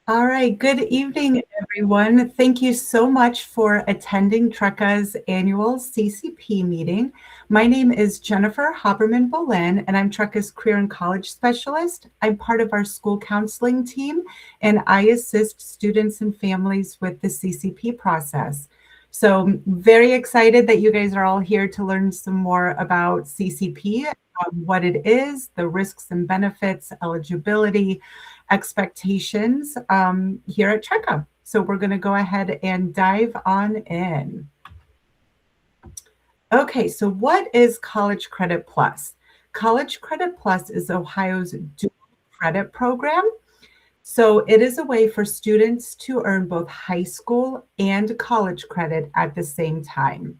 All right, good evening, everyone. Thank you so much for attending TRECA's annual CCP meeting. My name is Jennifer Haberman-Bolin, and I'm TRECA's Career and College Specialist. I'm part of our school counseling team, and I assist students and families with the CCP process. So I'm very excited that you guys are all here to learn some more about CCP, what it is, the risks and benefits, eligibility, expectations here at TRECA. So we're going to go ahead and dive on in. Okay, so what is College Credit Plus? College Credit Plus is Ohio's dual credit program. So it is a way for students to earn both high school and college credit at the same time.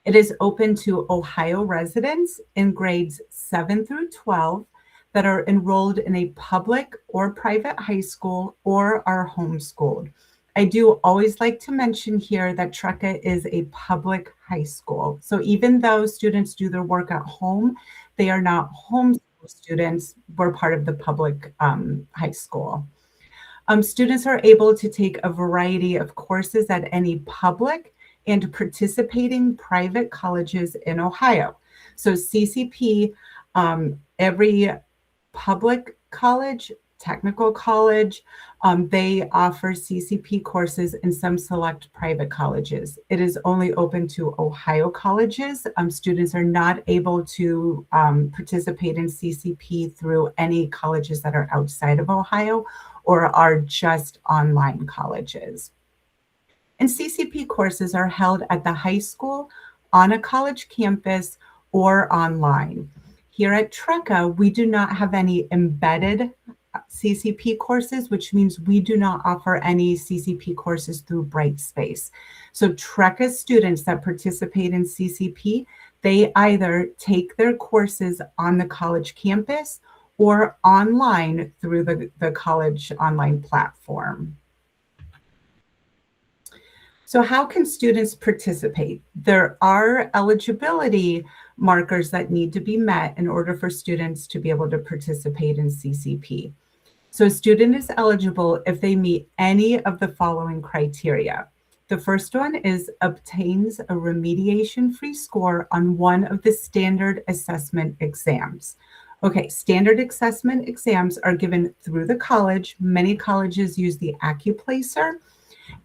It is open to Ohio residents in grades 7 through 12 that are enrolled in a public or private high school or are homeschooled. I do always like to mention here that TRECA is a public high school. So even though students do their work at home, they are not homeschool students. We're part of the public high school. Students are able to take a variety of courses at any public and participating private colleges in Ohio. So CCP, every public college, technical college, they offer CCP courses in some select private colleges. It is only open to Ohio colleges. Students are not able to participate in CCP through any colleges that are outside of Ohio or are just online colleges. And CCP courses are held at the high school, on a college campus, or online. Here at TRECA, we do not have any embedded CCP courses, which means we do not offer any CCP courses through Brightspace. So TRECA students that participate in CCP, they either take their courses on the college campus or online through the college online platform. So how can students participate? There are eligibility markers that need to be met in order for students to be able to participate in CCP. So a student is eligible if they meet any of the following criteria. The first one is obtains a remediation-free score on one of the standard assessment exams. Okay, standard assessment exams are given through the college. Many colleges use the AccuPlacer,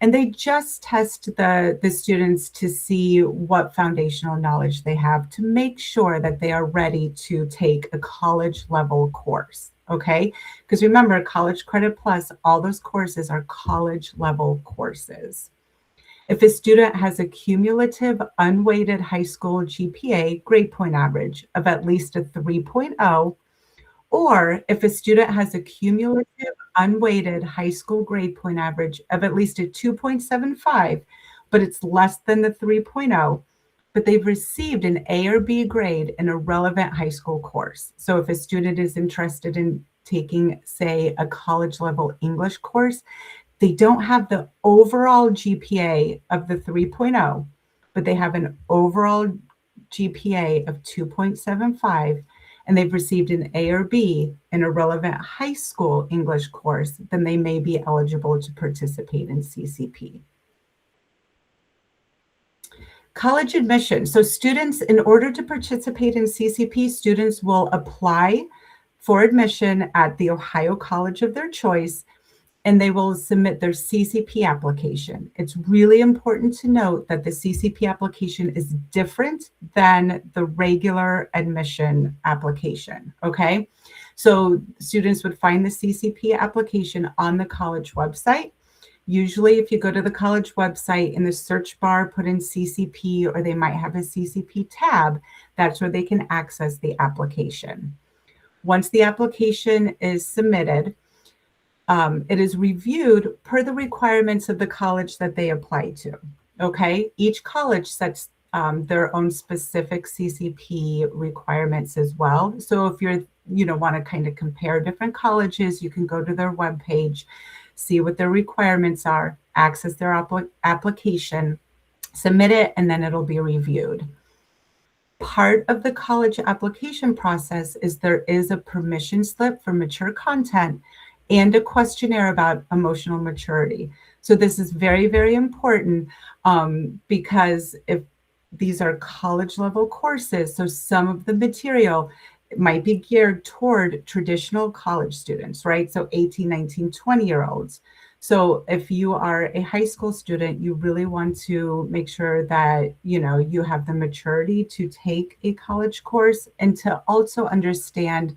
and they just test the students to see what foundational knowledge they have to make sure that they are ready to take a college level course, okay? Because remember, College Credit Plus, all those courses are college level courses. If a student has a cumulative unweighted high school GPA grade point average of at least a 3.0, or if a student has a cumulative unweighted high school grade point average of at least a 2.75, but it's less than the 3.0, but they've received an A or B grade in a relevant high school course. So if a student is interested in taking, say, a college level English course, they don't have the overall GPA of the 3.0, but they have an overall GPA of 2.75, and they've received an A or B in a relevant high school English course, then they may be eligible to participate in CCP. College admission. So students, in order to participate in CCP, students will apply for admission at the Ohio college of their choice, and they will submit their CCP application. It's really important to note that the CCP application is different than the regular admission application, okay? So students would find the CCP application on the college website. Usually if you go to the college website, in the search bar, put in CCP, or they might have a CCP tab, that's where they can access the application. Once the application is submitted, it is reviewed per the requirements of the college that they apply to, okay? Each college sets their own specific CCP requirements as well. So if want to kind of compare different colleges, you can go to their webpage, see what their requirements are, access their application, submit it, and then it'll be reviewed. Part of the college application process is there is a permission slip for mature content, and a questionnaire about emotional maturity. So this is very, very important because if these are college level courses, so some of the material might be geared toward traditional college students, right? So 18, 19, 20-year-olds. So if you are a high school student, you really want to make sure that, you have the maturity to take a college course and to also understand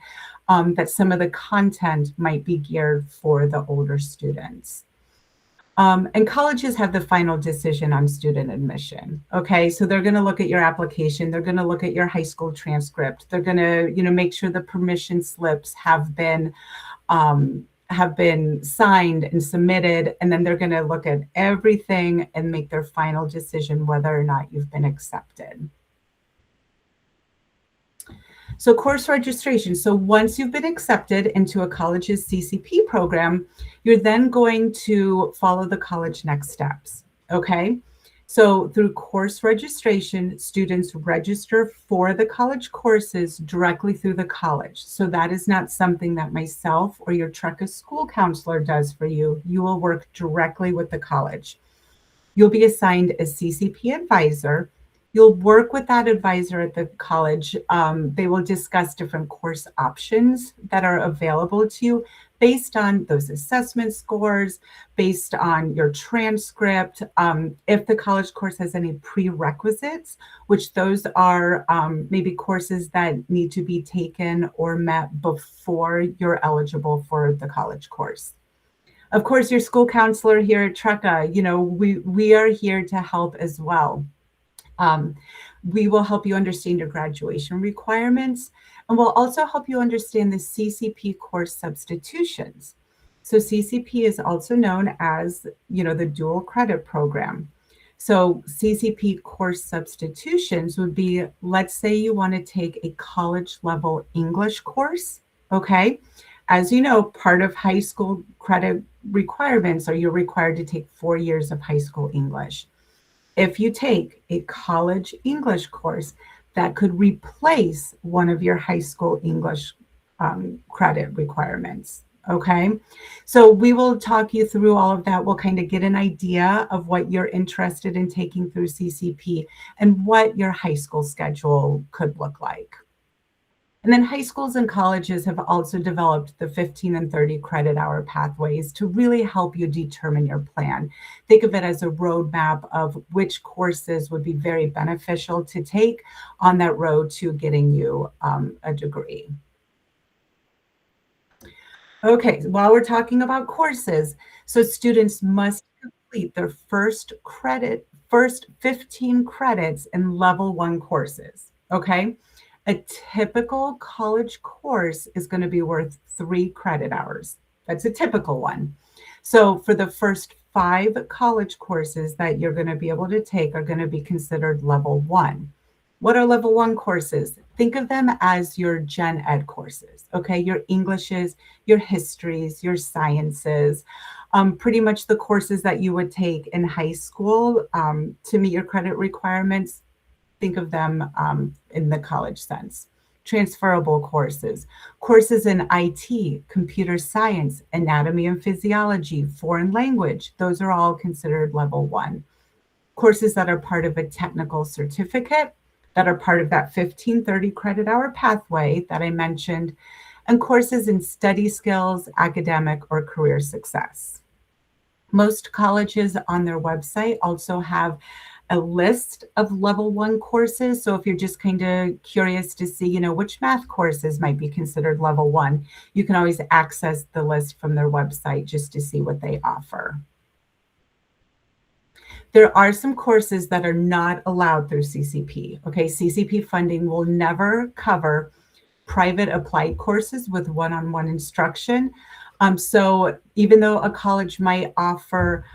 that some of the content might be geared for the older students. And colleges have the final decision on student admission. Okay, so they're going to look at your application. They're going to look at your high school transcript. They're going to, make sure the permission slips have been signed and submitted, and then they're going to look at everything and make their final decision whether or not you've been accepted. So course registration. So once you've been accepted into a college's CCP program, you're then going to follow the college next steps, okay? So through course registration, students register for the college courses directly through the college. So that is not something that myself or your TRECA school counselor does for you. You will work directly with the college. You'll be assigned a CCP advisor. You'll work with that advisor at the college. They will discuss different course options that are available to you based on those assessment scores, based on your transcript. If the college course has any prerequisites, which those are maybe courses that need to be taken or met before you're eligible for the college course. Of course, your school counselor here at TRECA, we are here to help as well. We will help you understand your graduation requirements, and we'll also help you understand the CCP course substitutions. So CCP is also known as, the dual credit program. So CCP course substitutions would be, let's say you want to take a college level English course, okay? As you know, part of high school credit requirements are you're required to take 4 years of high school English. If you take a college English course, that could replace one of your high school English credit requirements. Okay, so we will talk you through all of that. We'll kind of get an idea of what you're interested in taking through CCP and what your high school schedule could look like. And then high schools and colleges have also developed the 15 and 30 credit hour pathways to really help you determine your plan. Think of it as a roadmap of which courses would be very beneficial to take on that road to getting you a degree. Okay, while we're talking about courses, so students must complete their first 15 credits in level 1 courses, okay? A typical college course is going to be worth 3 credit hours. That's a typical one. So for the first 5 college courses that you're going to be able to take are going to be considered level 1. What are level 1 courses? Think of them as your gen ed courses, okay? Your Englishes, your histories, your sciences, pretty much the courses that you would take in high school to meet your credit requirements. Think of them in the college sense. Transferable courses, courses in IT, computer science, anatomy and physiology, foreign language, those are all considered level 1. Courses that are part of a technical certificate, that are part of that 15-30 credit hour pathway that I mentioned, and courses in study skills, academic, or career success. Most colleges on their website also have a list of level 1 courses. So if you're just kind of curious to see, which math courses might be considered level 1, you can always access the list from their website just to see what they offer. There are some courses that are not allowed through CCP. Okay, CCP funding will never cover private applied courses with one-on-one instruction. So even though a college might offer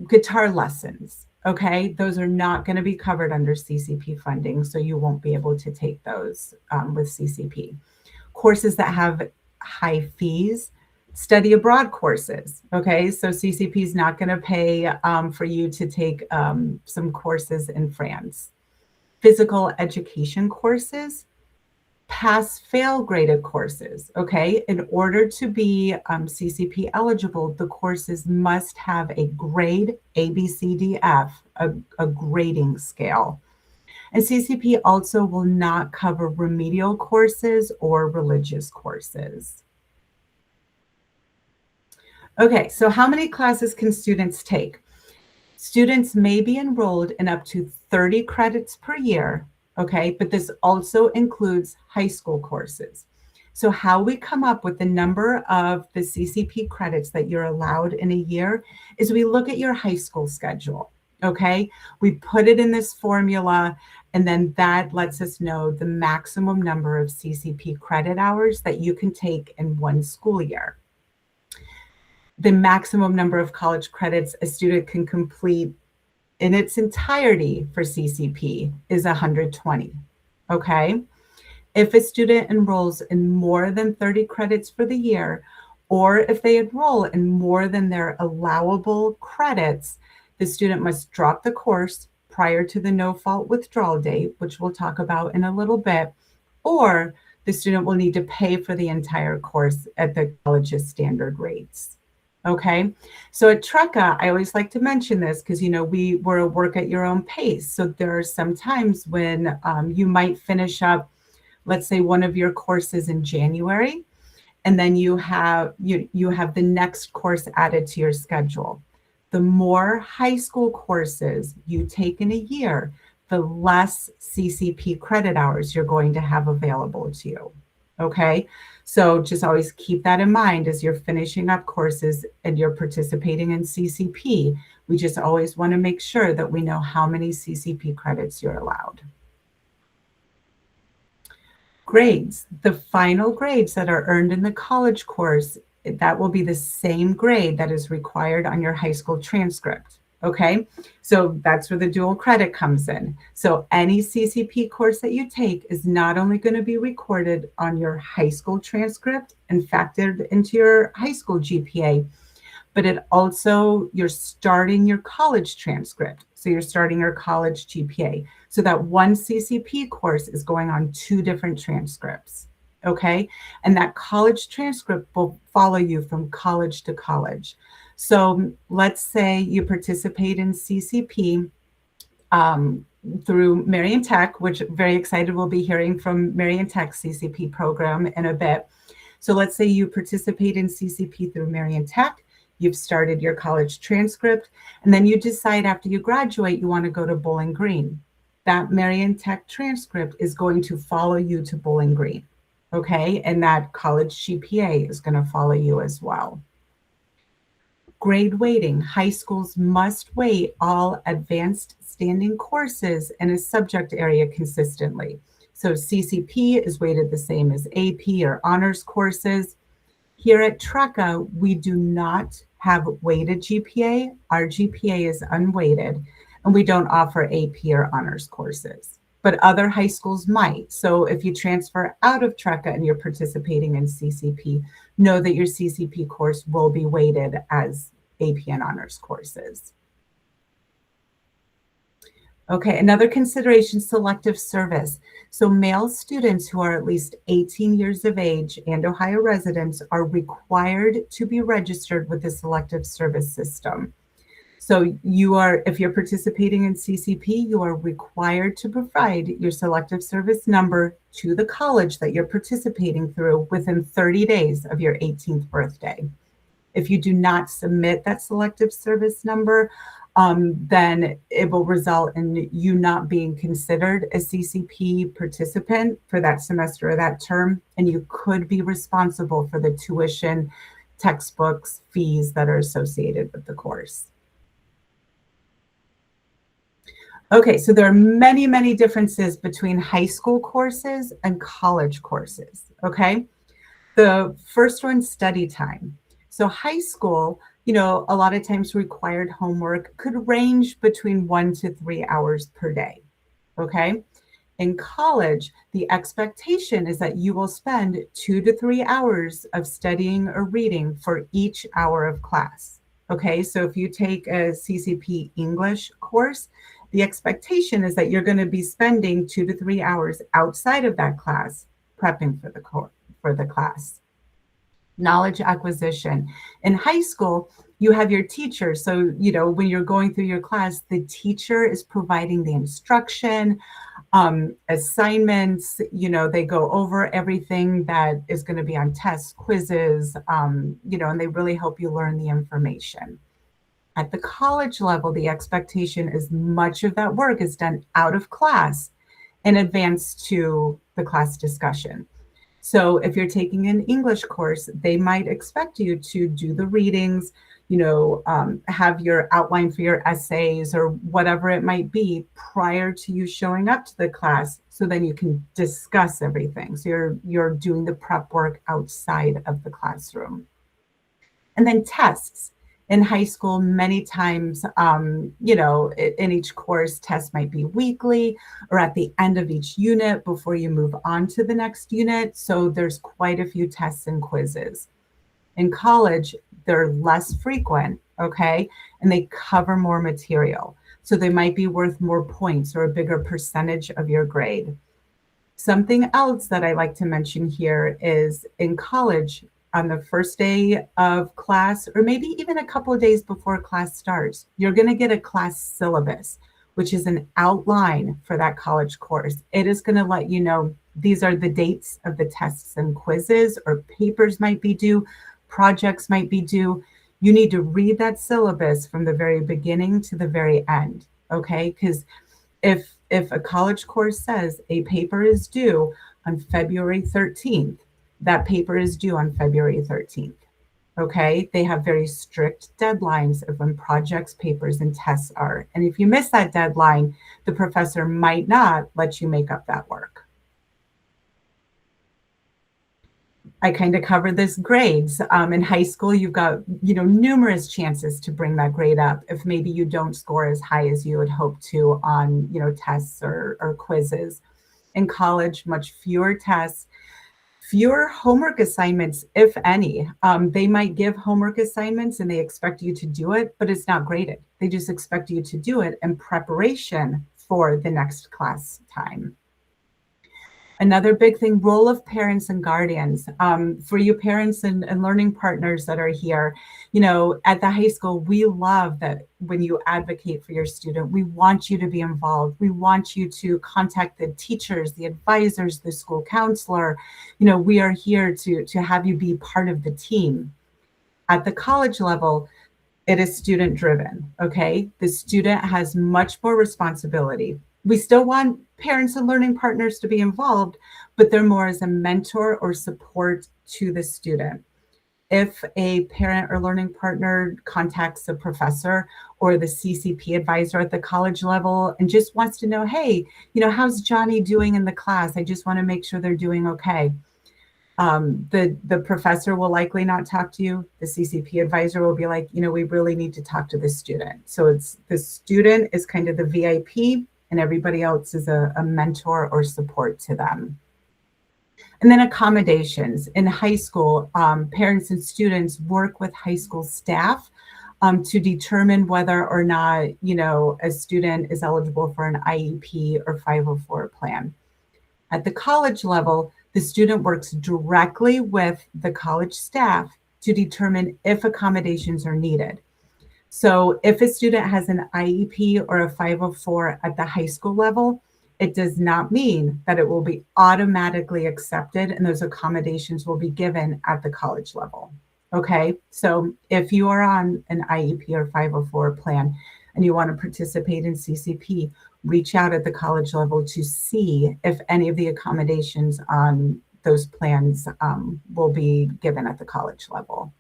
guitar lessons, okay, those are not going to be covered under CCP funding, so you won't be able to take those with CCP. Courses that have high fees, study abroad courses, okay, so CCP is not going to pay for you to take some courses in France. Physical education courses, Pass-fail graded courses, okay? In order to be CCP eligible, the courses must have a grade A, B, C, D, F, a grading scale. And CCP also will not cover remedial courses or religious courses. Okay, so how many classes can students take? Students may be enrolled in up to 30 credits per year, okay? But this also includes high school courses. So how we come up with the number of the CCP credits that you're allowed in a year is we look at your high school schedule, okay? We put it in this formula, and then that lets us know the maximum number of CCP credit hours that you can take in one school year. The maximum number of college credits a student can complete in its entirety for CCP is 120, okay? If a student enrolls in more than 30 credits for the year, or if they enroll in more than their allowable credits, the student must drop the course prior to the no-fault withdrawal date, which we'll talk about in a little bit, or the student will need to pay for the entire course at the college's standard rates. Okay, so at TRECA, I always like to mention this because, you know, we're a work at your own pace. So there are some times when you might finish up, let's say, one of your courses in January, and then you have the next course added to your schedule. The more high school courses you take in a year, the less CCP credit hours you're going to have available to you. Okay, so just always keep that in mind as you're finishing up courses and you're participating in CCP. We just always want to make sure that we know how many CCP credits you're allowed. Grades, the final grades that are earned in the college course, that will be the same grade that is required on your high school transcript. Okay, so that's where the dual credit comes in. So any CCP course that you take is not only going to be recorded on your high school transcript and factored into your high school GPA, but you're starting your college transcript. So you're starting your college GPA. So that one CCP course is going on two different transcripts. Okay, and that college transcript will follow you from college to college. So let's say you participate in CCP through Marian Tech, which very excited we'll be hearing from Marian Tech's CCP program in a bit. So let's say you participate in CCP through Marian Tech, you've started your college transcript, and then you decide after you graduate you want to go to Bowling Green. That Marian Tech transcript is going to follow you to Bowling Green, okay? And that college GPA is going to follow you as well. Grade weighting. High schools must weight all advanced standing courses in a subject area consistently. So CCP is weighted the same as AP or honors courses. Here at TRECA, we do not have weighted GPA. Our GPA is unweighted, and we don't offer AP or honors courses. But other high schools might. So if you transfer out of TRECA and you're participating in CCP, know that your CCP course will be weighted as AP and honors courses. Okay, another consideration, selective service. So male students who are at least 18 years of age and Ohio residents are required to be registered with the selective service system. So if you're participating in CCP, you are required to provide your selective service number to the college that you're participating through within 30 days of your 18th birthday. If you do not submit that selective service number, then it will result in you not being considered a CCP participant for that semester or that term, and you could be responsible for the tuition, textbooks, fees that are associated with the course. Okay, so there are many, many differences between high school courses and college courses, okay? The first one, study time. So high school, a lot of times required homework could range between 1 to 3 hours per day, okay? In college, the expectation is that you will spend 2 to 3 hours of studying or reading for each hour of class, okay? So if you take a CCP English course, the expectation is that you're going to be spending 2 to 3 hours outside of that class prepping for the class. Knowledge acquisition. In high school, you have your teacher. So, when you're going through your class, the teacher is providing the instruction, assignments, they go over everything that is going to be on tests, quizzes, and they really help you learn the information. At the college level, the expectation is much of that work is done out of class in advance to the class discussion. So if you're taking an English course, they might expect you to do the readings, have your outline for your essays or whatever it might be prior to you showing up to the class, so then you can discuss everything. So you're doing the prep work outside of the classroom. And then tests. In high school, many times, in each course, tests might be weekly or at the end of each unit before you move on to the next unit. So there's quite a few tests and quizzes. In college, they're less frequent, okay? And they cover more material. So they might be worth more points or a bigger percentage of your grade. Something else that I like to mention here is in college, on the first day of class, or maybe even a couple of days before class starts, you're going to get a class syllabus, which is an outline for that college course. It is going to let you know these are the dates of the tests and quizzes, or papers might be due, projects might be due. You need to read that syllabus from the very beginning to the very end, okay? Because if a college course says a paper is due on February 13th, that paper is due on February 13th, okay? They have very strict deadlines of when projects, papers, and tests are. And if you miss that deadline, the professor might not let you make up that work. I kind of covered this grades. In high school, you've got, numerous chances to bring that grade up if maybe you don't score as high as you would hope to on, tests or quizzes. In college, much fewer tests, fewer homework assignments, if any. They might give homework assignments and they expect you to do it, but it's not graded. They just expect you to do it in preparation for the next class time. Another big thing, role of parents and guardians. For you parents and learning partners that are here, at the high school, we love that when you advocate for your student, we want you to be involved. We want you to contact the teachers, the advisors, the school counselor. We are here to have you be part of the team. At the college level, it is student driven, okay? The student has much more responsibility. We still want parents and learning partners to be involved, but they're more as a mentor or support to the student. If a parent or learning partner contacts a professor or the CCP advisor at the college level and just wants to know, hey, how's Johnny doing in the class? I just want to make sure they're doing okay. The professor will likely not talk to you. The CCP advisor will be like, we really need to talk to the student. So it's the student is kind of the VIP and everybody else is a mentor or support to them. And then accommodations. In high school, parents and students work with high school staff to determine whether or not, a student is eligible for an IEP or 504 plan. At the college level, the student works directly with the college staff to determine if accommodations are needed. So if a student has an IEP or a 504 at the high school level, it does not mean that it will be automatically accepted and those accommodations will be given at the college level. Okay, so if you are on an IEP or 504 plan and you want to participate in CCP, reach out at the college level to see if any of the accommodations on those plans will be given at the college level.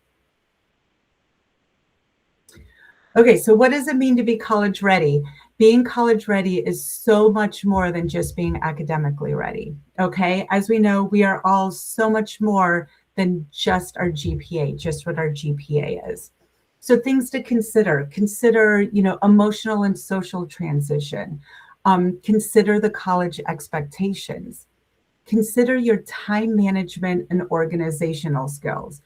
Okay, so what does it mean to be college ready? Being college ready is so much more than just being academically ready, okay? As we know, we are all so much more than just our GPA, just what our GPA is. So things to consider, emotional and social transition. Consider the college expectations. Consider your time management and organizational skills.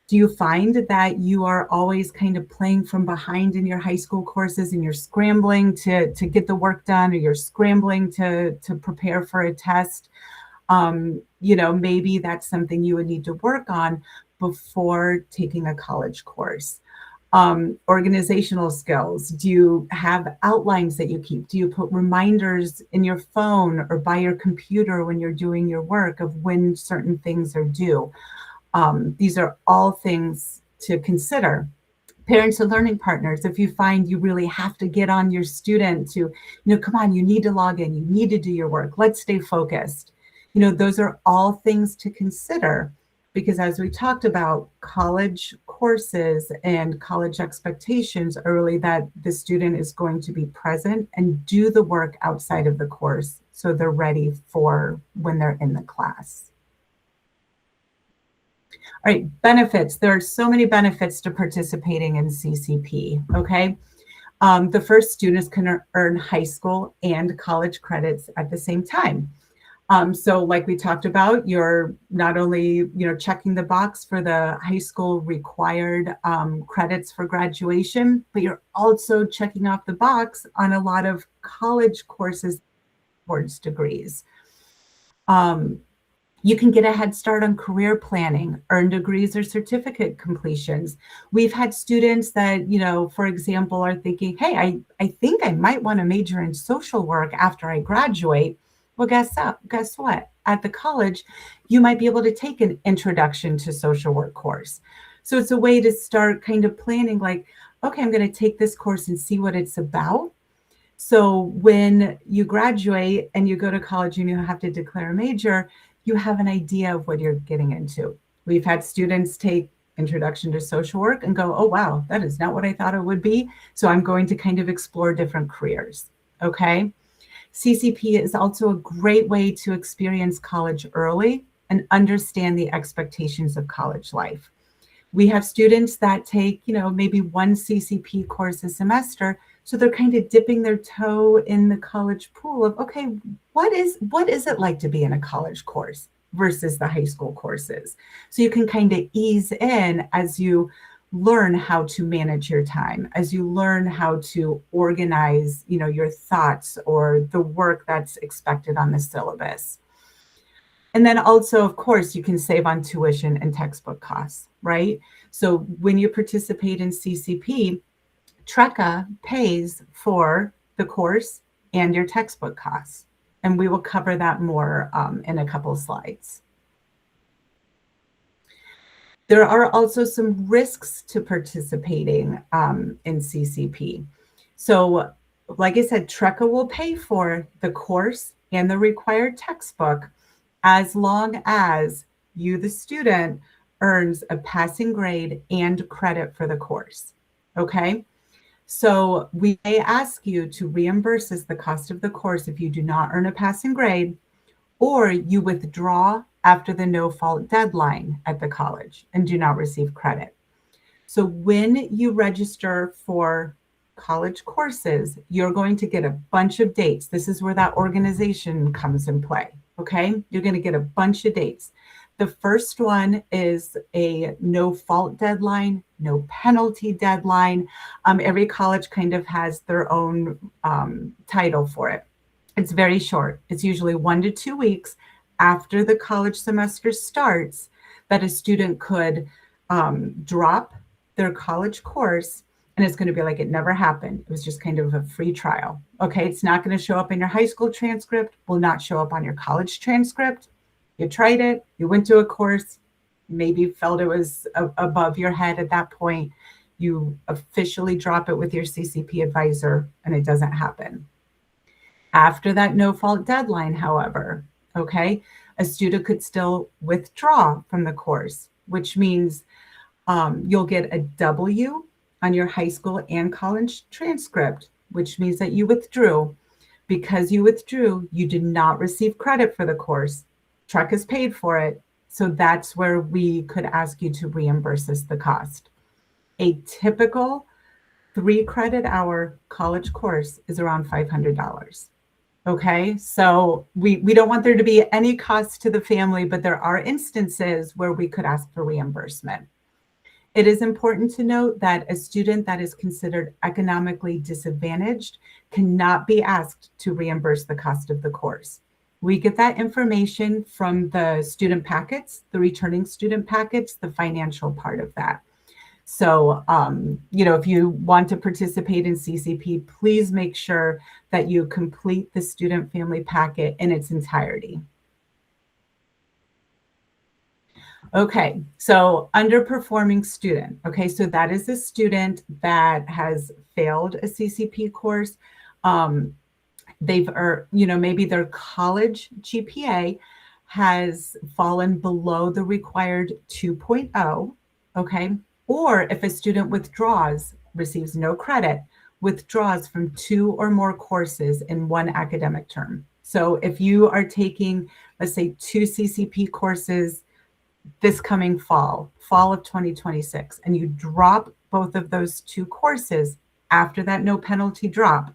Do you find that you are always kind of playing from behind in your high school courses and you're scrambling to get the work done, or you're scrambling to prepare for a test? maybe that's something you would need to work on before taking a college course. Organizational skills. Do you have outlines that you keep? Do you put reminders in your phone or by your computer when you're doing your work of when certain things are due? These are all things to consider. Parents and learning partners, if you find you really have to get on your student to, come on, you need to log in, you need to do your work, let's stay focused. Those are all things to consider because as we talked about, college courses and college expectations are really that the student is going to be present and do the work outside of the course so they're ready for when they're in the class. All right, benefits. There are so many benefits to participating in CCP, okay? The first, students can earn high school and college credits at the same time. So like we talked about, you're not only, checking the box for the high school required credits for graduation, but you're also checking off the box on a lot of college courses towards degrees. You can get a head start on career planning, earn degrees or certificate completions. We've had students that, for example, are thinking, hey, I think I might want to major in social work after I graduate. Well, guess what? At the college, you might be able to take an introduction to social work course. So it's a way to start kind of planning like, okay, I'm going to take this course and see what it's about. So when you graduate and you go to college and you have to declare a major, you have an idea of what you're getting into. We've had students take introduction to social work and go, oh, wow, that is not what I thought it would be. So I'm going to kind of explore different careers, okay? CCP is also a great way to experience college early and understand the expectations of college life. We have students that take, maybe one CCP course a semester. So they're kind of dipping their toe in the college pool of, okay, what is it like to be in a college course versus the high school courses? So you can kind of ease in as you learn how to manage your time, as you learn how to organize, your thoughts or the work that's expected on the syllabus. And then also, of course, you can save on tuition and textbook costs, right? So when you participate in CCP, TRECA pays for the course and your textbook costs. And we will cover that more in a couple slides. There are also some risks to participating in CCP. So like I said, TRECA will pay for the course and the required textbook as long as you, the student, earns a passing grade and credit for the course, okay? So we may ask you to reimburse us the cost of the course if you do not earn a passing grade, or you withdraw after the no-fault deadline at the college and do not receive credit. So when you register for college courses, you're going to get a bunch of dates. This is where that organization comes in play, okay? You're going to get a bunch of dates. The first one is a no fault deadline, no penalty deadline. Every college kind of has their own title for it. It's very short. It's usually 1 to 2 weeks after the college semester starts that a student could drop their college course, and it's going to be like it never happened. It was just kind of a free trial. Okay, it's not going to show up in your high school transcript, will not show up on your college transcript. You tried it, you went to a course, maybe felt it was above your head at that point. You officially drop it with your CCP advisor, and it doesn't happen. After that no-fault deadline, however, okay, a student could still withdraw from the course, which means you'll get a W on your high school and college transcript, which means that you withdrew. Because you withdrew, you did not receive credit for the course. TRECA has paid for it. So that's where we could ask you to reimburse us the cost. A typical 3 credit hour college course is around $500. Okay, so we don't want there to be any cost to the family, but there are instances where we could ask for reimbursement. It is important to note that a student that is considered economically disadvantaged cannot be asked to reimburse the cost of the course. We get that information from the student packets, the returning student packets, the financial part of that. So, if you want to participate in CCP, please make sure that you complete the student family packet in its entirety. Okay, so underperforming student. Okay, so that is a student that has failed a CCP course. Maybe their college GPA has fallen below the required 2.0, okay? Or if a student withdraws, receives no credit, withdraws from 2 or more courses in one academic term. So if you are taking, let's say, 2 CCP courses this coming fall of 2026, and you drop both of those 2 courses after that no penalty drop,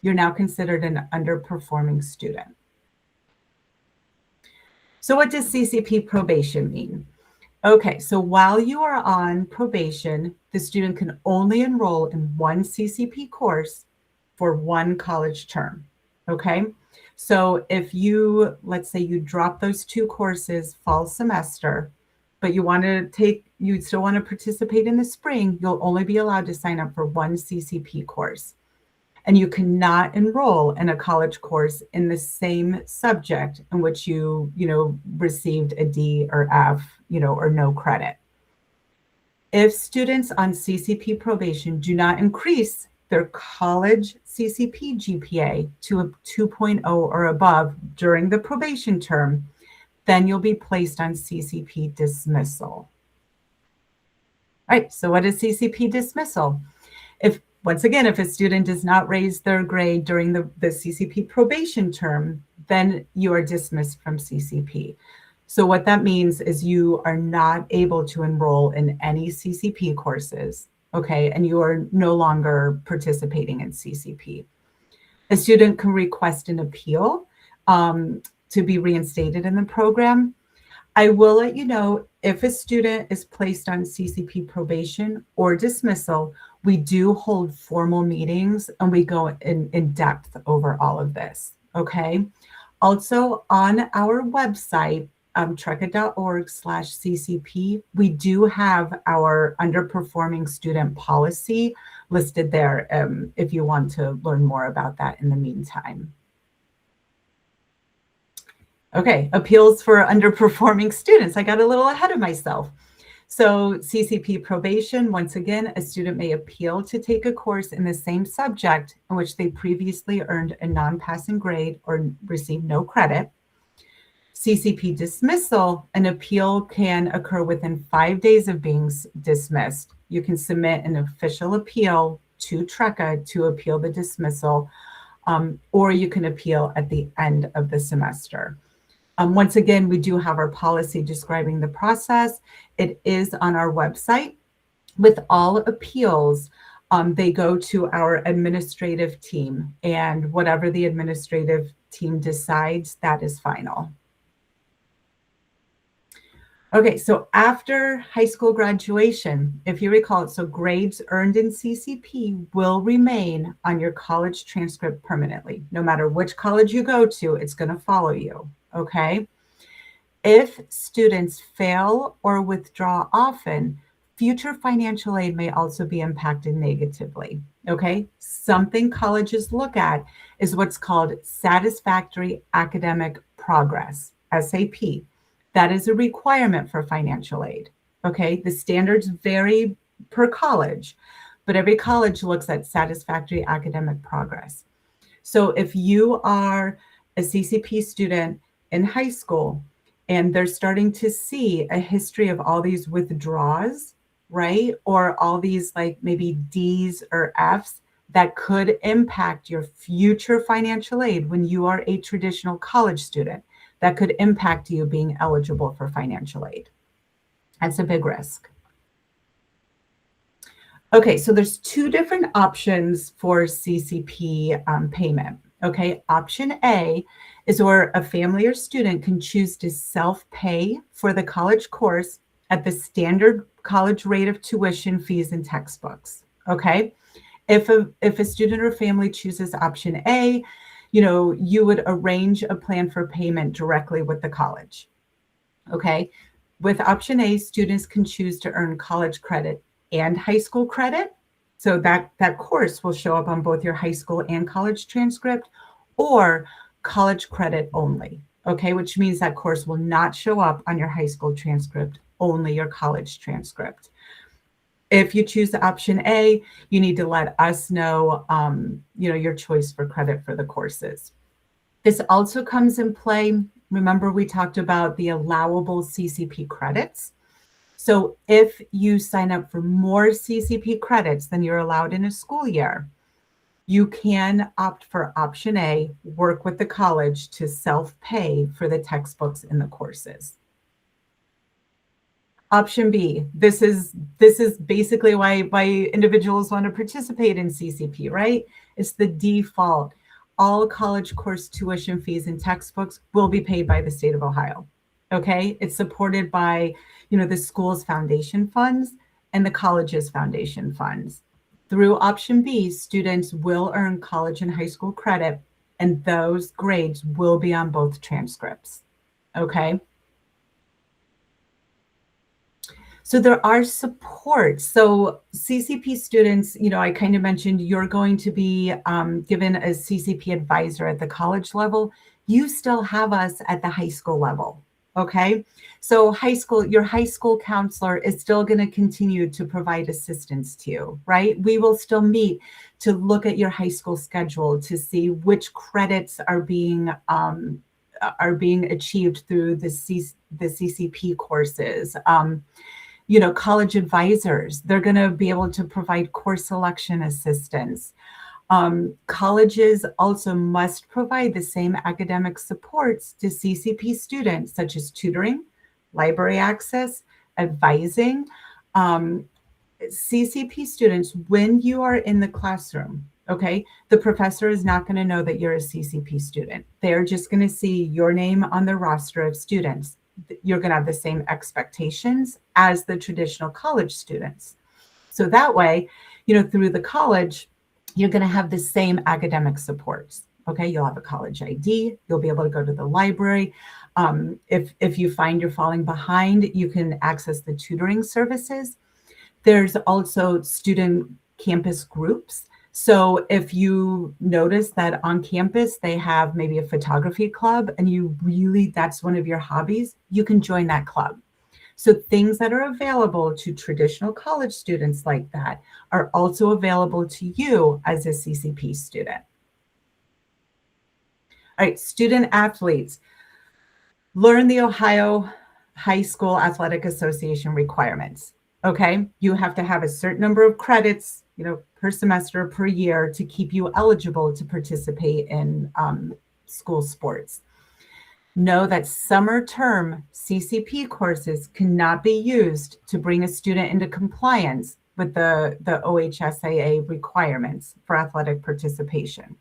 you're now considered an underperforming student. So what does CCP probation mean? Okay, so while you are on probation, the student can only enroll in one CCP course for one college term, okay? So if let's say you drop those 2 courses fall semester, but you still want to participate in the spring, you'll only be allowed to sign up for one CCP course. And you cannot enroll in a college course in the same subject in which you received a D or F, or no credit. If students on CCP probation do not increase their college CCP GPA to a 2.0 or above during the probation term, then you'll be placed on CCP dismissal. All right, so what is CCP dismissal? Once again, if a student does not raise their grade during the CCP probation term, then you are dismissed from CCP. So what that means is you are not able to enroll in any CCP courses, okay? And you are no longer participating in CCP. A student can request an appeal to be reinstated in the program. I will let you know if a student is placed on CCP probation or dismissal, we do hold formal meetings and we go in depth over all of this, okay? Also on our website, TRECA.org/CCP, we do have our underperforming student policy listed there if you want to learn more about that in the meantime. Okay, appeals for underperforming students. I got a little ahead of myself. So CCP probation, once again, a student may appeal to take a course in the same subject in which they previously earned a non-passing grade or received no credit. CCP dismissal, an appeal can occur within 5 days of being dismissed. You can submit an official appeal to TRECA to appeal the dismissal, or you can appeal at the end of the semester. Once again, we do have our policy describing the process. It is on our website. With all appeals, they go to our administrative team, and whatever the administrative team decides, that is final. Okay, so after high school graduation, if you recall, so grades earned in CCP will remain on your college transcript permanently. No matter which college you go to, it's going to follow you, okay? If students fail or withdraw often, future financial aid may also be impacted negatively, okay? Something colleges look at is what's called satisfactory academic progress, SAP. That is a requirement for financial aid, okay? The standards vary per college, but every college looks at satisfactory academic progress. So if you are a CCP student in high school and they're starting to see a history of all these withdrawals, right? Or all these like maybe D's or F's that could impact your future financial aid when you are a traditional college student. That could impact you being eligible for financial aid. That's a big risk. Okay, so there's 2 different options for CCP payment. Okay, option A is where a family or student can choose to self-pay for the college course at the standard college rate of tuition, fees, and textbooks. Okay, if a student or family chooses option A, you would arrange a plan for payment directly with the college. Okay. With option A, students can choose to earn college credit and high school credit. So that course will show up on both your high school and college transcript, or college credit only. Okay, which means that course will not show up on your high school transcript, only your college transcript. If you choose the option A, you need to let us know, your choice for credit for the courses. This also comes in play. Remember, we talked about the allowable CCP credits. So if you sign up for more CCP credits than you're allowed in a school year, you can opt for option A, work with the college to self-pay for the textbooks and the courses. Option B, this is basically why individuals want to participate in CCP, right? It's the default. All college course tuition fees and textbooks will be paid by the state of Ohio. Okay, it's supported by, the school's foundation funds and the college's foundation funds. Through option B, students will earn college and high school credit, and those grades will be on both transcripts. Okay. So there are supports. So CCP students, I kind of mentioned you're going to be given a CCP advisor at the college level. You still have us at the high school level. Okay. So your high school counselor is still going to continue to provide assistance to you, right? We will still meet to look at your high school schedule to see which credits are being achieved through the CCP courses. College advisors, they're going to be able to provide course selection assistance. Colleges also must provide the same academic supports to CCP students, such as tutoring, library access, advising. CCP students, when you are in the classroom, okay, the professor is not going to know that you're a CCP student. They're just going to see your name on the roster of students. You're going to have the same expectations as the traditional college students. So that way, through the college, you're going to have the same academic supports. Okay, you'll have a college ID. You'll be able to go to the library. If you find you're falling behind, you can access the tutoring services. There's also student campus groups. So if you notice that on campus, they have maybe a photography club and that's one of your hobbies, you can join that club. So things that are available to traditional college students like that are also available to you as a CCP student. All right, student athletes, learn the Ohio High School Athletic Association requirements. Okay, you have to have a certain number of credits, per semester, per year to keep you eligible to participate in school sports. Know that summer term CCP courses cannot be used to bring a student into compliance with the OHSAA requirements for athletic participation.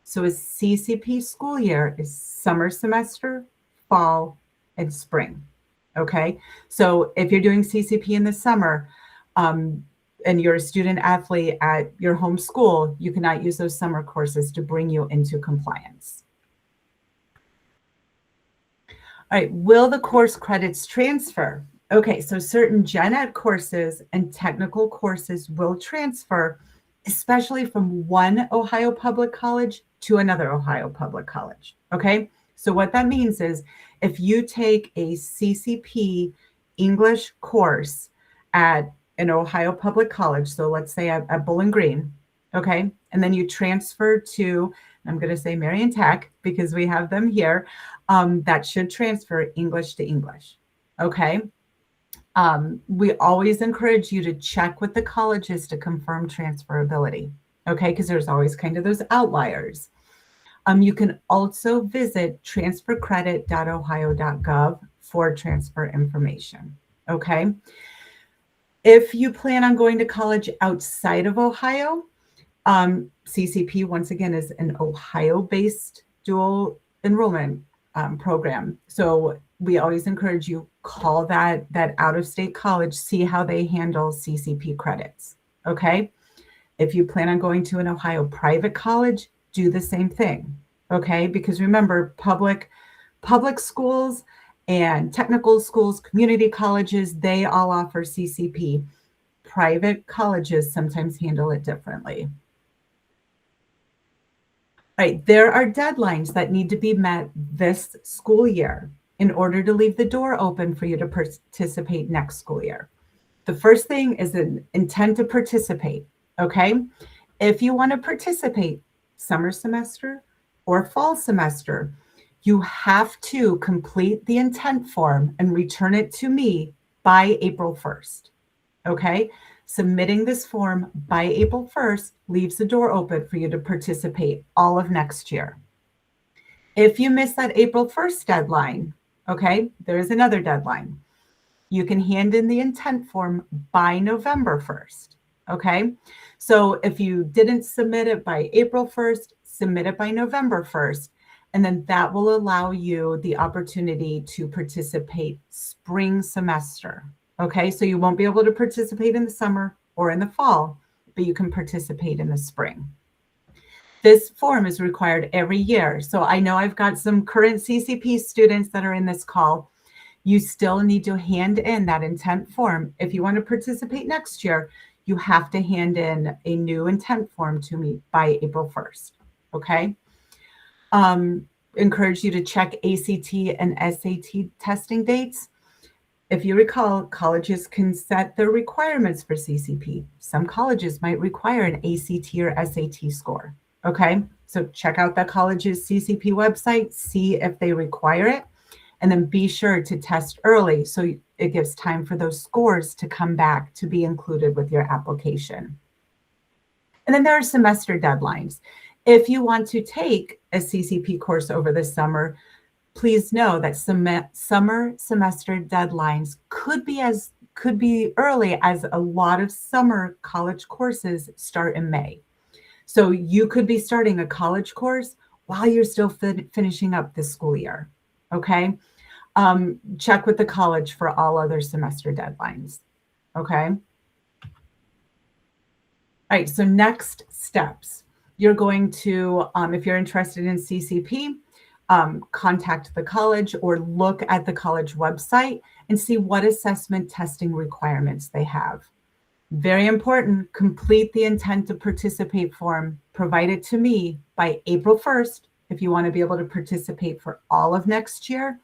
So a CCP school year is summer semester, fall, and spring. Okay, so if you're doing CCP in the summer and you're a student athlete at your home school, you cannot use those summer courses to bring you into compliance. All right, will the course credits transfer? Okay, so certain gen ed courses and technical courses will transfer, especially from one Ohio public college to another Ohio public college. Okay, so what that means is if you take a CCP English course at an Ohio public college, so let's say at Bowling Green, okay, and then you transfer to, I'm going to say Marion Tech because we have them here, that should transfer English to English, okay? We always encourage you to check with the colleges to confirm transferability, okay, because there's always kind of those outliers. You can also visit transfercredit.ohio.gov for transfer information, okay? If you plan on going to college outside of Ohio, CCP, once again, is an Ohio-based dual enrollment program. So we always encourage you, call that out-of-state college, see how they handle CCP credits, okay? If you plan on going to an Ohio private college, do the same thing. okay? Because remember, public schools and technical schools, community colleges, they all offer CCP. Private colleges sometimes handle it differently. Right, there are deadlines that need to be met this school year in order to leave the door open for you to participate next school year. The first thing is an intent to participate, okay? If you want to participate summer semester or fall semester, you have to complete the intent form and return it to me by April 1st, okay? Submitting this form by April 1st leaves the door open for you to participate all of next year. If you miss that April 1st deadline, okay, there is another deadline. You can hand in the intent form by November 1st, okay? So if you didn't submit it by April 1st, submit it by November 1st, and then that will allow you the opportunity to participate spring semester, okay? So you won't be able to participate in the summer or in the fall, but you can participate in the spring. This form is required every year. So I know I've got some current CCP students that are in this call. You still need to hand in that intent form. If you want to participate next year, you have to hand in a new intent form to me by April 1st, okay? Encourage you to check ACT and SAT testing dates. If you recall, colleges can set their requirements for CCP. Some colleges might require an ACT or SAT score, okay? So check out that college's CCP website, see if they require it, and then be sure to test early so it gives time for those scores to come back to be included with your application. And then there are semester deadlines. If you want to take a CCP course over the summer, please know that summer semester deadlines could be early, as a lot of summer college courses start in May. So you could be starting a college course while you're still finishing up this school year, okay? Check with the college for all other semester deadlines, okay? All right, so next steps. You're going to, if you're interested in CCP, contact the college or look at the college website and see what assessment testing requirements they have. Very important, complete the intent to participate form, provide it to me by April 1st if you want to be able to participate for all of next year,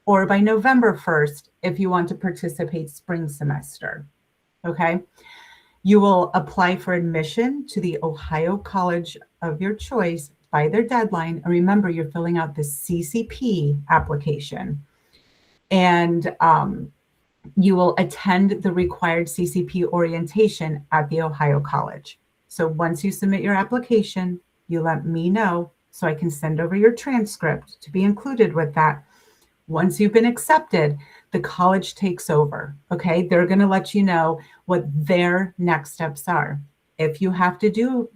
or by November 1st if you want to participate spring semester, okay? You will apply for admission to the Ohio college of your choice by their deadline. And remember, you're filling out the CCP application. And you will attend the required CCP orientation at the Ohio college. So once you submit your application, you let me know so I can send over your transcript to be included with that. Once you've been accepted, the college takes over, okay? They're going to let you know what their next steps are. If you have to do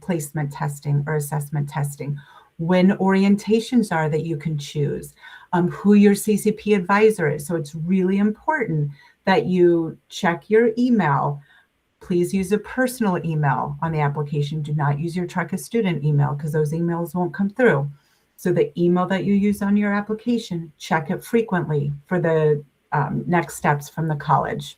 placement testing or assessment testing, when orientations are that you can choose, who your CCP advisor is. So it's really important that you check your email. Please use a personal email on the application. Do not use your TRECA student email because those emails won't come through. So the email that you use on your application, check it frequently for the next steps from the college.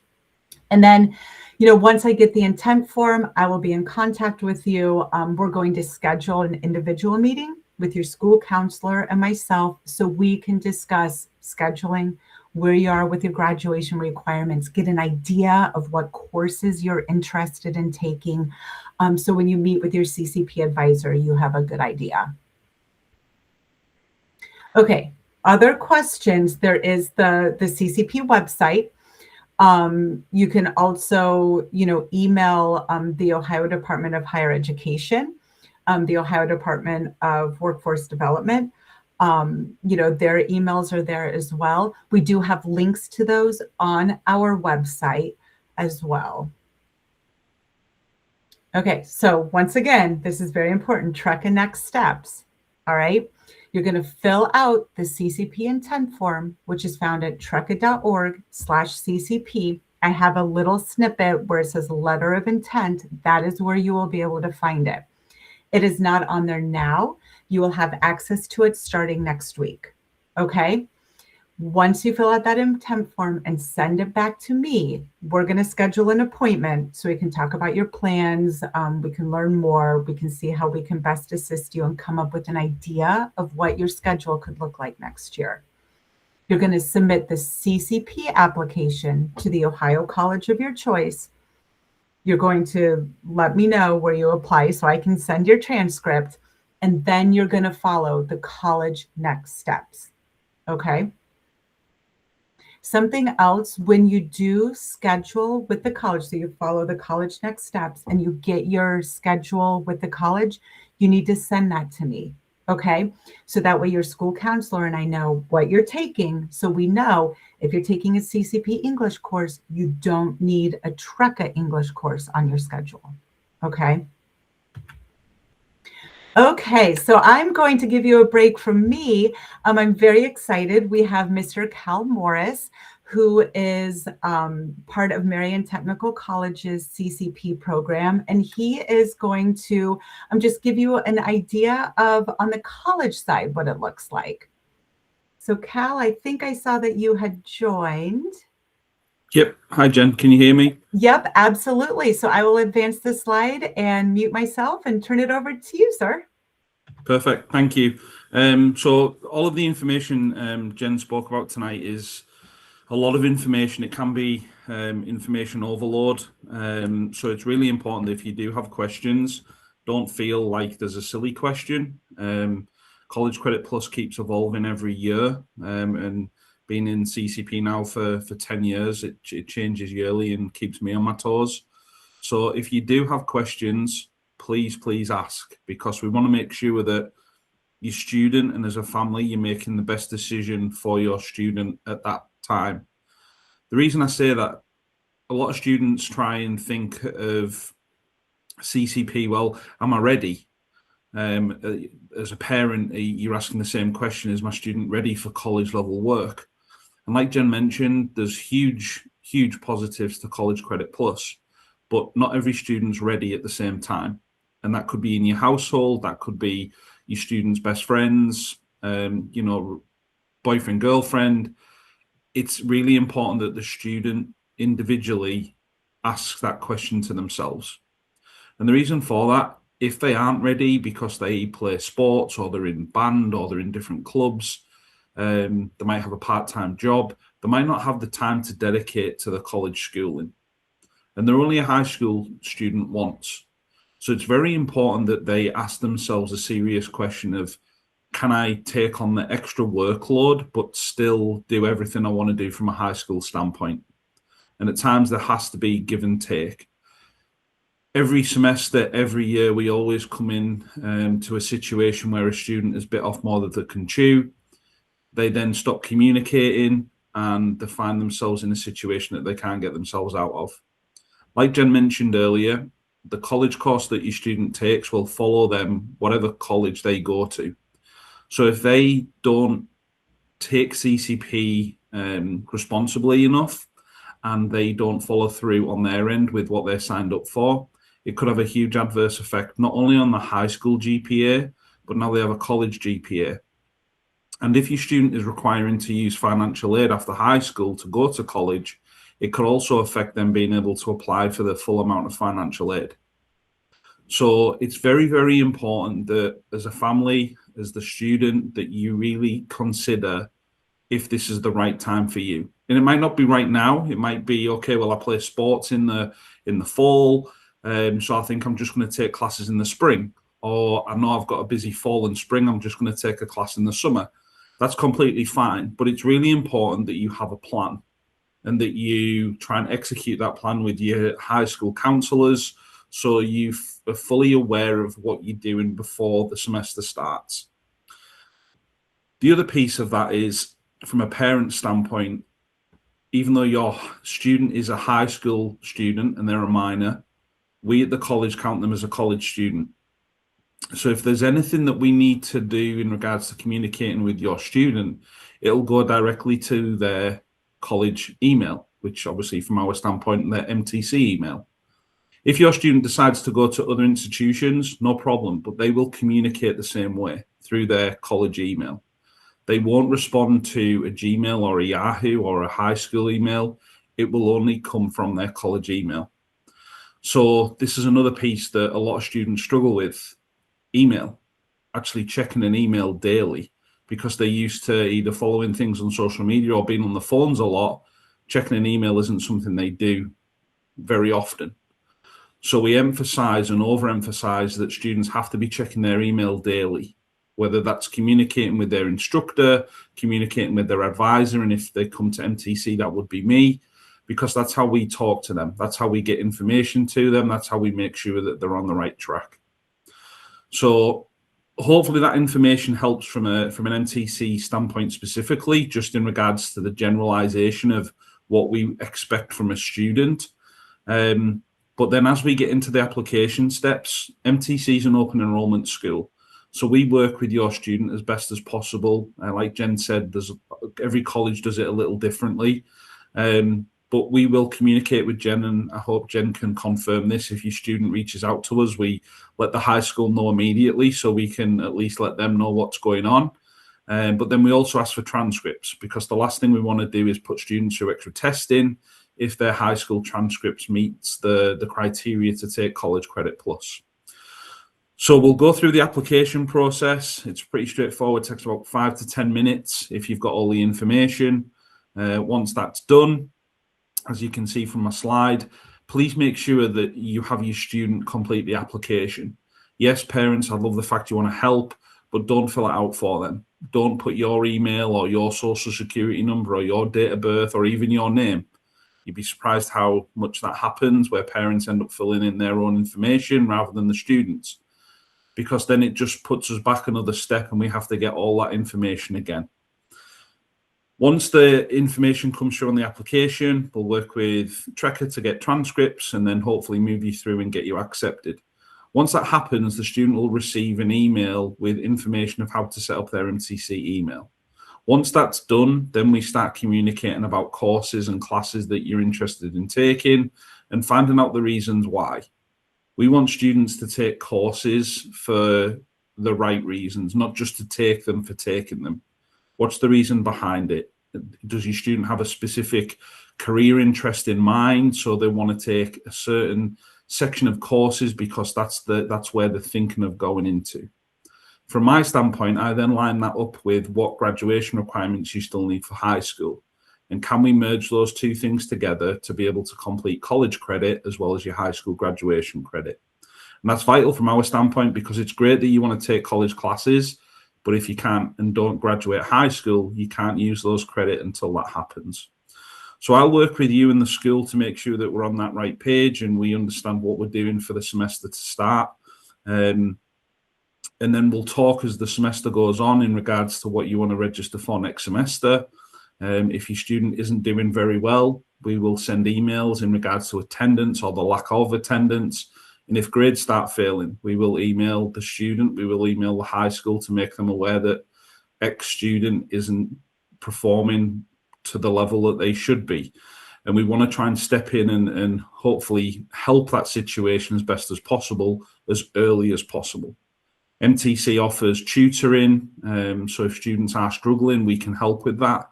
And then, once I get the intent form, I will be in contact with you. We're going to schedule an individual meeting with your school counselor and myself so we can discuss scheduling, where you are with your graduation requirements, get an idea of what courses you're interested in taking. So when you meet with your CCP advisor, you have a good idea. Okay, other questions. There is the CCP website. You can also, email the Ohio Department of Higher Education, the Ohio Department of Workforce Development. Their emails are there as well. We do have links to those on our website as well. Okay, so once again, this is very important. TRECA next steps. All right. You're going to fill out the CCP intent form, which is found at treca.org/CCP. I have a little snippet where it says letter of intent. That is where you will be able to find it. It is not on there now. You will have access to it starting next week. Okay? Once you fill out that intent form and send it back to me, we're going to schedule an appointment so we can talk about your plans. We can learn more. We can see how we can best assist you and come up with an idea of what your schedule could look like next year. You're going to submit the CCP application to the Ohio College of your choice. You're going to let me know where you apply so I can send your transcript, and then you're going to follow the college next steps. Okay? Something else, when you do schedule with the college, so you follow the college next steps and you get your schedule with the college, you need to send that to me. Okay? So that way your school counselor and I know what you're taking. So we know if you're taking a CCP English course, you don't need a TRECA English course on your schedule. Okay? Okay, so I'm going to give you a break from me. I'm very excited. We have Mr. Cal Morris, who is part of Marian Technical College's CCP program, and he is going to just give you an idea of, on the college side, what it looks like. So Cal, I think I saw that you had joined. Yep. Hi, Jen. Can you hear me? Yep, absolutely. So I will advance the slide and mute myself and turn it over to you, sir. Perfect. Thank you. So all of the information Jen spoke about tonight is a lot of information. It can be information overload. So it's really important that if you do have questions, don't feel like there's a silly question. College Credit Plus keeps evolving every year, and being in CCP now for 10 years, it changes yearly and keeps me on my toes. So if you do have questions, please ask, because we want to make sure that your student and as a family, you're making the best decision for your student at that time. The reason I say that, a lot of students try and think of CCP, well, am I ready? As a parent, you're asking the same question, is my student ready for college level work? And like Jen mentioned, there's huge positives to College Credit Plus, but not every student's ready at the same time. And that could be in your household, that could be your student's best friends, boyfriend, girlfriend. It's really important that the student individually asks that question to themselves. And the reason for that, if they aren't ready because they play sports or they're in band or they're in different clubs, they might have a part-time job, they might not have the time to dedicate to the college schooling. And they're only a high school student once. So it's very important that they ask themselves a serious question of, can I take on the extra workload, but still do everything I want to do from a high school standpoint? And at times there has to be give and take. Every semester, every year, we always come in to a situation where a student is bit off more than they can chew. They then stop communicating and they find themselves in a situation that they can't get themselves out of. Like Jen mentioned earlier, the college course that your student takes will follow them whatever college they go to. So if they don't take CCP responsibly enough and they don't follow through on their end with what they're signed up for, it could have a huge adverse effect, not only on the high school GPA, but now they have a college GPA. And if your student is requiring to use financial aid after high school to go to college, it could also affect them being able to apply for the full amount of financial aid. So it's very important that as a family, as the student, that you really consider if this is the right time for you. And it might not be right now. It might be, okay, well, I play sports in the fall, so I think I'm just going to take classes in the spring. Or I know I've got a busy fall and spring, I'm just going to take a class in the summer. That's completely fine. But it's really important that you have a plan and that you try and execute that plan with your high school counselors, so you are fully aware of what you're doing before the semester starts. The other piece of that is, from a parent standpoint, even though your student is a high school student and they're a minor, we at the college count them as a college student. So if there's anything that we need to do in regards to communicating with your student, it'll go directly to their college email, which obviously from our standpoint, their MTC email. If your student decides to go to other institutions, no problem, but they will communicate the same way through their college email. They won't respond to a Gmail or a Yahoo or a high school email. It will only come from their college email. So this is another piece that a lot of students struggle with: email, actually checking an email daily, because they're used to either following things on social media or being on the phones a lot. Checking an email isn't something they do very often. So we emphasize and overemphasize that students have to be checking their email daily, whether that's communicating with their instructor, communicating with their advisor, and if they come to MTC, that would be me, because that's how we talk to them. That's how we get information to them. That's how we make sure that they're on the right track. So hopefully that information helps from an MTC standpoint specifically, just in regards to the generalization of what we expect from a student. But then as we get into the application steps, MTC is an open enrollment school. So we work with your student as best as possible. Like Jen said, every college does it a little differently. But we will communicate with Jen, and I hope Jen can confirm this. If your student reaches out to us, we let the high school know immediately, so we can at least let them know what's going on. But then we also ask for transcripts, because the last thing we want to do is put students through extra testing if their high school transcripts meets the criteria to take College Credit Plus. So we'll go through the application process. It's pretty straightforward. It takes about 5 to 10 minutes if you've got all the information. Once that's done, as you can see from my slide, please make sure that you have your student complete the application. Yes, parents, I love the fact you want to help, but don't fill it out for them. Don't put your email or your social security number or your date of birth or even your name. You'd be surprised how much that happens, where parents end up filling in their own information rather than the students, because then it just puts us back another step and we have to get all that information again. Once the information comes through on the application, we'll work with TRECA to get transcripts and then hopefully move you through and get you accepted. Once that happens, the student will receive an email with information of how to set up their MTC email. Once that's done, then we start communicating about courses and classes that you're interested in taking and finding out the reasons why. We want students to take courses for the right reasons, not just to take them for taking them. What's the reason behind it? Does your student have a specific career interest in mind, so they want to take a certain section of courses because that's where they're thinking of going into? From my standpoint, I then line that up with what graduation requirements you still need for high school, and can we merge those two things together to be able to complete college credit as well as your high school graduation credit. And that's vital from our standpoint, because it's great that you want to take college classes, but if you can't and don't graduate high school, you can't use those credit until that happens. So I'll work with you in the school to make sure that we're on that right page and we understand what we're doing for the semester to start. And then we'll talk as the semester goes on in regards to what you want to register for next semester. If your student isn't doing very well, we will send emails in regards to attendance or the lack of attendance. And if grades start failing, we will email the student, we will email the high school to make them aware that X student isn't performing to the level that they should be. And we want to try and step in and hopefully help that situation as best as possible, as early as possible. MTC offers tutoring, so if students are struggling, we can help with that,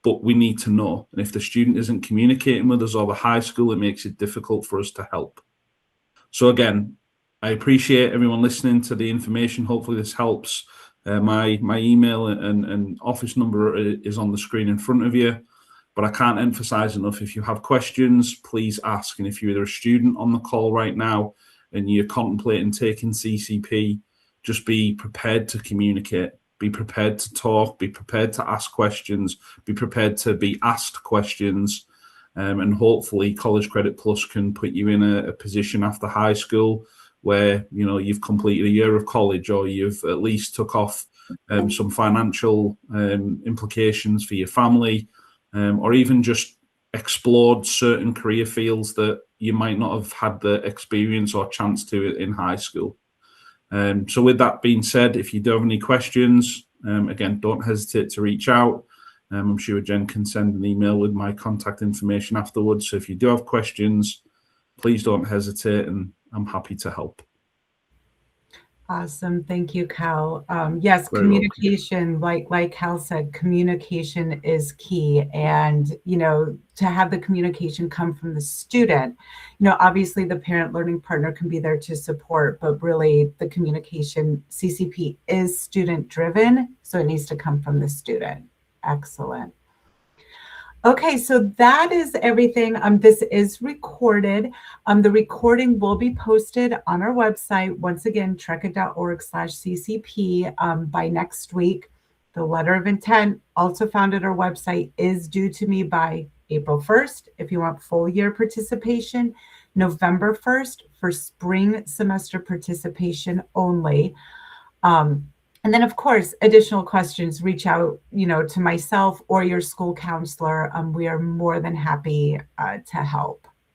but we need to know. And if the student isn't communicating with us or the high school, it makes it difficult for us to help. So again, I appreciate everyone listening to the information. Hopefully this helps. My email and office number is on the screen in front of you, but I can't emphasize enough, if you have questions, please ask. And if you're either a student on the call right now and you're contemplating taking CCP, just be prepared to communicate, be prepared to talk, be prepared to ask questions, be prepared to be asked questions. And hopefully College Credit Plus can put you in a position after high school where, you know, you've completed a year of college, or you've at least took off some financial implications for your family, or even just explored certain career fields that you might not have had the experience or chance to in high school. So with that being said, if you do have any questions, again, don't hesitate to reach out. I'm sure Jen can send an email with my contact information afterwards. So if you do have questions, please don't hesitate, and I'm happy to help. Awesome. Thank you, Cal. Yes, Very welcome. communication, like Cal said, communication is key. And, to have the communication come from the student, obviously the parent learning partner can be there to support, but really the communication, CCP is student driven. So it needs to come from the student. Excellent. Okay, so that is everything. This is recorded. The recording will be posted on our website. Once again, treca.org/CCP by next week. The letter of intent, also found at our website, is due to me by April 1st if you want full year participation, November 1st for spring semester participation only. And then, of course, additional questions, reach out, to myself or your school counselor. We are more than happy to help.